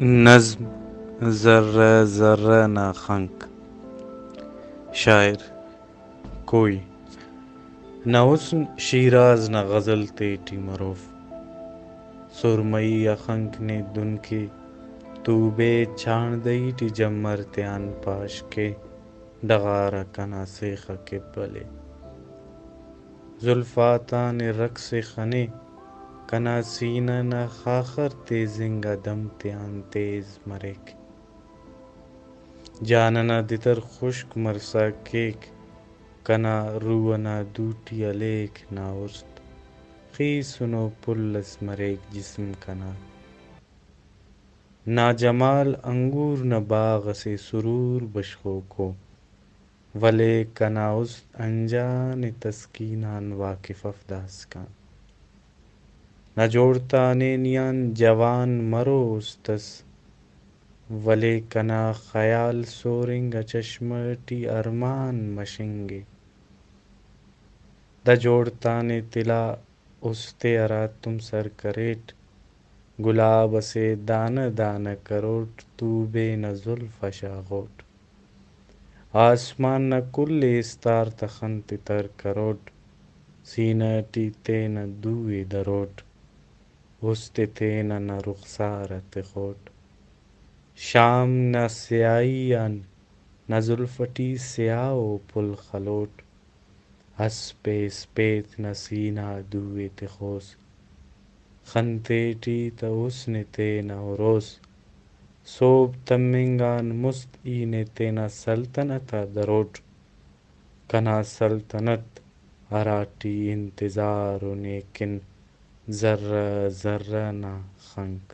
نظم ذرہ ذرہ نہ خنک. شاعر کوئی نہ حسن شیراز نہ غزل تیٹی مروف سرمئی اخنک نے دن کے تو بے چاندئی ٹی جمر تیان پاش کے ڈغارہ کنا سیخ کے بلے زلفاتان رقص خنے کنا سینہ نہ خاخر تیزنگا دم تیان تیز مریک جاننا دتر خشک مرسا کیک کنا رونا دوٹی الیک نا است خی سنو پلس مریک جسم کنا نا جمال انگور نہ باغ سے سرور بشخو کو ولے کنا است انجان تسکینان واقف افداس کان نہ جوڑتانے نیان جوان مرو استس ولے کنا خیال سورنگا چشمہ ٹی ارمان مشنگے دا جوڑتانے تلا استے ارا تم سر کریٹ گلاب سے دانہ دانہ کروٹ تو بے نہ زلف شاغوٹ آسمان نہ کل استار تخن تتر کروٹ سینہ ٹی تینہ دوئے دروٹ است تینہ نہ رخسار تخوٹ شام نہ سیاہی آن نہ زلف ٹی سیاہو پل خلوٹ اسپے اسپیت نہ سینہ دوئے تخوس خنتے ٹی تہ حسن تینہ ہُروس صوب تمنگان مست اینے تینا سلطنتا دروٹ کنا سلطنت ہراٹی انتظارو نیکن ذرہ ذرہ نہ خنک